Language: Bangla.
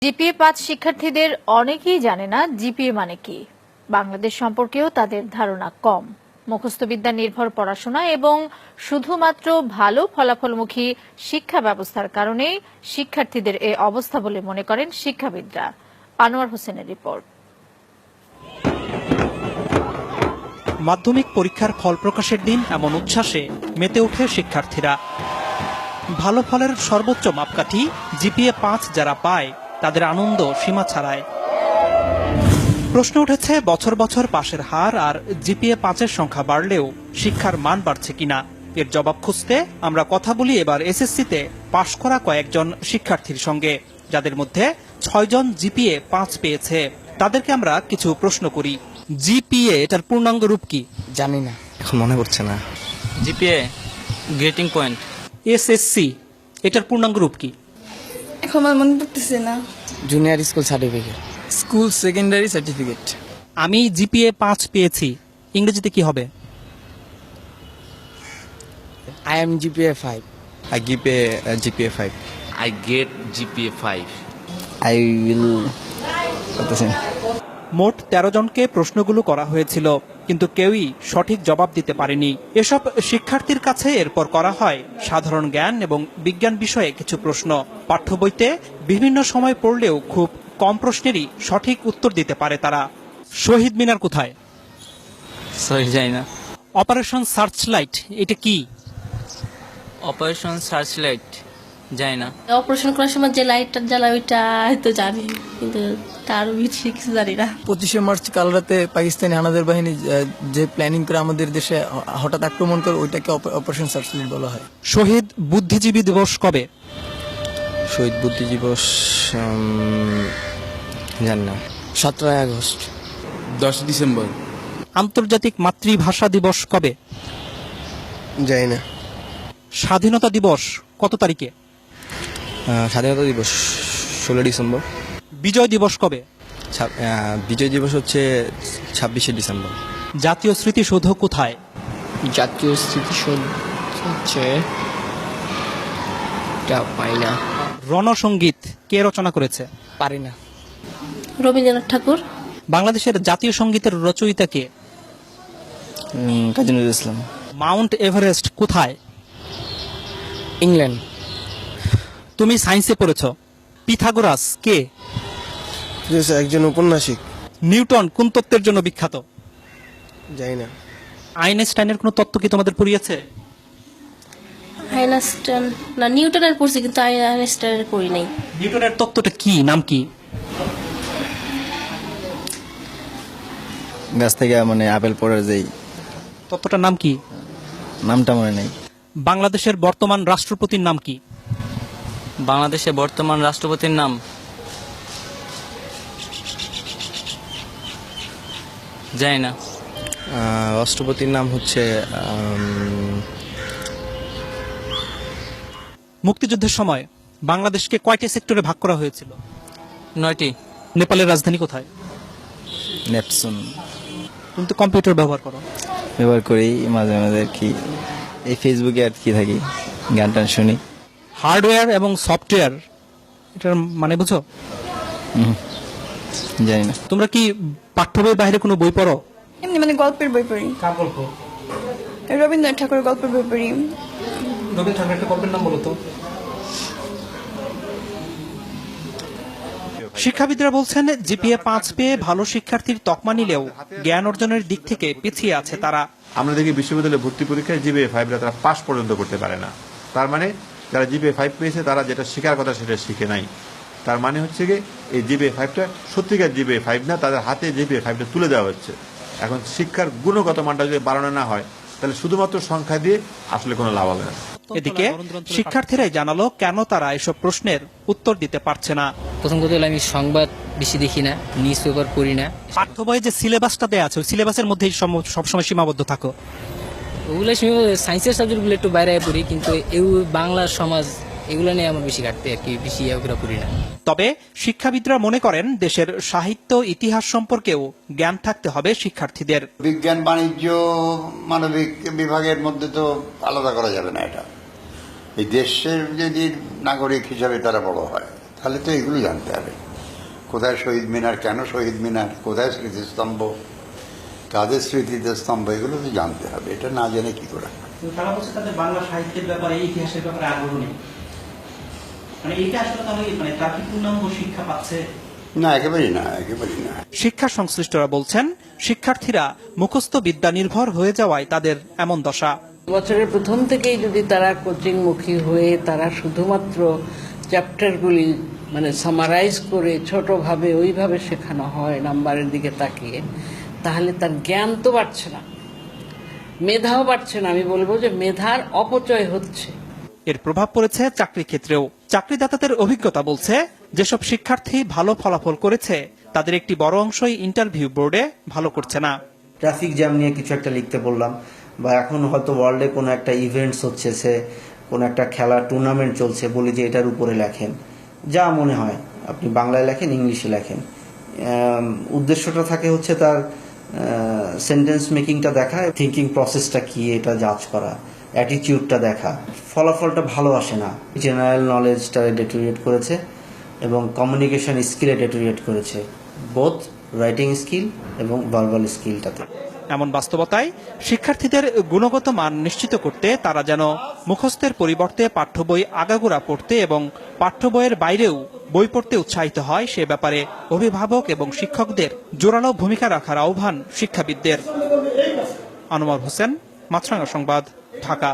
জিপিএ-৫ শিক্ষার্থীদের অনেকেই জানে না জিপিএ মানে কি। বাংলাদেশ সম্পর্কেও তাদের ধারণা কম। মুখস্থবিদ্যা নির্ভর পড়াশোনা এবং শুধুমাত্র ভালো ফলাফলমুখী শিক্ষা ব্যবস্থার কারণেই শিক্ষার্থীদের এ অবস্থা বলে মনে করেন শিক্ষাবিদরা। আনোয়ার হোসেনের রিপোর্ট। মাধ্যমিক পরীক্ষার ফল প্রকাশের দিন এমন উচ্ছ্বাসে মেতে ওঠে শিক্ষার্থীরা। ভালো ফলের সর্বোচ্চ মাপকাঠি জিপিএ-৫ যারা পায় তাদের আনন্দ সীমা ছাড়ায়। প্রশ্ন উঠেছে বছর বছর পাশের হার আর জিপিএ-৫-এর সংখ্যা বাড়লেও শিক্ষার মান বাড়ছে কিনা। এর জবাব খুঁজতে আমরা কথা বলি এবার এসএসসিতে পাশ করা কয়েকজন শিক্ষার্থীর সঙ্গে, যাদের মধ্যে ৬ জন জিপিএ-৫ পেয়েছে। তাদেরকে আমরা কিছু প্রশ্ন করি। জিপিএ এটার পূর্ণাঙ্গ রূপ কি? জানি না, এখন মনে পড়ছে না। GPA grating point. এসএসসি এটার পূর্ণাঙ্গ রূপ কি? এখন আমার মনে পড়তেছে না। Junior school certificate. School secondary certificate. আমি জিপিএ-৫ পেয়েছি, ইংরেজিতে কি হবে? I am GPA 5. I give a GPA 5. I get GPA 5. I will. মোট 13 জনকে প্রশ্নগুলো করা হয়েছিল, কিন্তু কেউই সঠিক জবাব দিতে পারেনি। এসব শিক্ষার্থীর কাছে এরপর করা হয় সাধারণ জ্ঞান এবং বিজ্ঞান বিষয়ে কিছু প্রশ্ন। পাঠ্য বইতে বিভিন্ন সময় পড়লেও খুব কম প্রশ্নেরই সঠিক উত্তর দিতে পারে তারা। শহীদ মিনার কোথায়? সরি, যাই না। অপারেশন সার্চলাইট এটা কি? অপারেশন সার্চলাইট যাই না। অপারেশন করার সময় যে লাইটটা জ্বালা ওইটা হয়তো জানি, কিন্তু তার বেশি কিছু জানি না। 25শে মার্চ কাল রাতে পাকিস্তানি হানাদার বাহিনী যে প্ল্যানিং করে আমাদের দেশে হঠাৎ আক্রমণ করে, ওইটাকে অপারেশন সার্চলাইট বলা হয়। শহীদ বুদ্ধিজীবী দিবস কবে? শহীদ বুদ্ধিজীবী দিবস জানি না। 17 আগস্ট। 10 ডিসেম্বর। আন্তর্জাতিক মাতৃভাষা দিবস কবে? জানি না। স্বাধীনতা দিবস কত তারিখে? স্বাধীনতা দিবস 16 ডিসেম্বর। বিজয় দিবস কবে? বিজয় দিবস হচ্ছে 26শে ডিসেম্বর। জাতীয় স্মৃতিসৌধ কোথায়? জাতীয় স্মৃতিসৌধ হচ্ছে পাই না। রণসঙ্গীত কে রচনা করেছে? পারি না। রবীন্দ্রনাথ ঠাকুর। বাংলাদেশের জাতীয় সঙ্গীতের রচয়িতা কে? কাজী নজরুল ইসলাম। মাউন্ট এভারেস্ট কোথায়? ইংল্যান্ড। তুমি সায়েন্সে পড়েছ। পিথাগোরাস কে? একজন ঔপন্যাসিক। নিউটন কোন তত্ত্বের জন্য বিখ্যাত? জানি না। আইনস্টাইনের কোন তত্ত্ব কি তোমাদের পড়িয়েছে? আইনস্টাইন না, নিউটনের পড়ছি, কিন্তু আইনস্টাইনের পড়ি নাই। নিউটনের তত্ত্বটা কি, নাম কি? গাছ থেকে মানে আপেল পড়ার যেই তত্ত্বটার নাম কি? নামটা মনে নেই। বাংলাদেশের বর্তমান রাষ্ট্রপতির নাম কি? বাংলাদেশের বর্তমান রাষ্ট্রপতির নাম জানি না। রাষ্ট্রপতির নাম হচ্ছে মুক্তিযুদ্ধের সময় বাংলাদেশকে কয়টি সেক্টরে ভাগ করা হয়েছিল? 9টি। নেপালের রাজধানী কোথায়? নেপসুন। তুমি তো কম্পিউটার ব্যবহার করো। ব্যবহার করি মাঝে মাঝে আর কি, এই ফেসবুকে আর কি থাকি, গান টান শুনি। হার্ডওয়্যার এবং সফটওয়্যার এটার মানে বুঝো? জানি না। তোমরা কি পাঠ্য বইয়ের বাইরে কোনো বই পড়ো? এমনি মানে গল্পের বই পড়ি। কার গল্প? রবীন্দ্রনাথ ঠাকুরের গল্পের বই পড়ি। রবীন্দ্রনাথ ঠাকুরের একটা গল্পের নাম বলো তো। শিক্ষাবিদরা বলছেন জিপিএ-৫ পেয়ে ভালো শিক্ষার্থীর তকমা নিলেও জ্ঞান অর্জনের দিক থেকে পিছিয়ে আছে তারা। আমরা দেখি বিশ্ববিদ্যালয়ে ভর্তি পরীক্ষায় জিপিএ-5 তারা পাস পর্যন্ত করতে পারে না। তার মানে যারা জিপিএ-5 পেয়েছে তারা যেটা শেখার কথা সেটা শিখে নাই। তার মানে হচ্ছে কি এই জিপিএ-5টা সত্যিকার জিপিএ-5 না, তাদের হাতে জিপিএ-5টা তুলে দেওয়া হচ্ছে। এখন শিক্ষার গুণগত মানটা যদি বাড়ানো না হয়, তাহলে শুধুমাত্র সংখ্যা দিয়ে আসলে কোনো লাভ হবে না। এদিকে শিক্ষার্থীরাই জানালো কেন তারা এসব প্রশ্নের উত্তর দিতে পারছে না। প্রথম কথা হলো আমি সংবাদ বেশি দেখি না, নিউজ পেপার পড়ি না। পাঠ্য বইয়ে যে সিলেবাসটা দেওয়া আছে ওই সিলেবাসের মধ্যেই সবসময় সীমাবদ্ধ থাকো। ওগুলো সায়েন্সের সাবজেক্টগুলো একটু বাইরে পড়ি, কিন্তু বাংলা সমাজ এগুলো নিয়ে আমার বেশি কাটতে আর কি, বেশি পড়ি না। তবে শিক্ষাবিদরা মনে করেন দেশের সাহিত্য ইতিহাস সম্পর্কেও জ্ঞান থাকতে হবে শিক্ষার্থীদের। বিজ্ঞান, বাণিজ্য, মানবিক বিভাগের মধ্যে তো আলাদা করা যাবে না। এটা এই দেশের যদি নাগরিক হিসাবে তারা বড় হয়, তাহলে তো এগুলো জানতে হবে। কোথায় শহীদ মিনার, কেন শহীদ মিনার, কোথায় স্মৃতিস্তম্ভ, কাদের স্মৃতিতে স্তম্ভ, এগুলো তো জানতে হবে। এটা না জেনে কি করে? তারা বলছে তাদের বাংলা সাহিত্যের ব্যাপারে, ইতিহাসের ব্যাপারে আগ্রহ নেই। মানে এটা আসলে তাহলে মানে তারা কি পূর্ণাঙ্গ শিক্ষা পাচ্ছে? না, একেবারেই না, একেবারেই না। শিক্ষা সংশ্লিষ্টরা বলছেন, শিক্ষার্থীরা মুখস্থ বিদ্যা নির্ভর হয়ে যাওয়ায় তাদের এমন দশা। বছরের প্রথম থেকেই যদি তারা কোচিংমুখী হয়ে তারা শুধুমাত্র চ্যাপ্টারগুলি মানে সামারাইজ করে ছোটভাবে ওইভাবে শেখানো হয় নাম্বারের দিকে তাকিয়ে, তাহলে তার জ্ঞান তো বাড়ছে না, মেধাও বাড়ছে না। আমি বলবো যে মেধার অপচয় হচ্ছে। এর প্রভাব পড়েছে চাকরি ক্ষেত্রেও। চাকরিদাতাদের অভিজ্ঞতা বলছে, যেসব শিক্ষার্থী ভালো ফলাফল করেছে তাদের একটি বড় অংশই ইন্টারভিউ বোর্ডে ভালো করছে না। ট্রাফিক জ্যাম নিয়ে কিছু একটা লিখতে বললাম, বা এখন হয়তো ওয়ার্ল্ডে কোনো একটা ইভেন্টস হচ্ছে, সে কোনো একটা খেলা টুর্নামেন্ট চলছে, বলি যে এটার উপরে লেখেন, যা মনে হয় আপনি বাংলায় লেখেন, ইংলিশে লেখেন। উদ্দেশ্যটা থাকে হচ্ছে তার সেন্টেন্স মেকিংটা দেখা, থিঙ্কিং প্রসেসটা কি এটা জাজ করা, অ্যাটিটিউডটা দেখা। ফলাফলটা ভালো আসে না। জেনারেল নলেজটা ডেটোরিয়েট করেছে এবং কমিউনিকেশন স্কিলে ডেটোরিয়েট করেছে, বোথ রাইটিং স্কিল এবং ভার্বাল স্কিলটাতে। এমন বাস্তবতায় শিক্ষার্থীদের গুণগত মান নিশ্চিত করতে তারা যেন মুখস্থের পরিবর্তে পাঠ্য বই আগাগোড়া পড়তে এবং পাঠ্য বইয়ের বাইরেও বই পড়তে উৎসাহিত হয়, সে ব্যাপারে অভিভাবক এবং শিক্ষকদের জোরালো ভূমিকা রাখার আহ্বান শিক্ষাবিদদের। আনোয়ার হোসেন, মাছরাঙা সংবাদ, ঢাকা।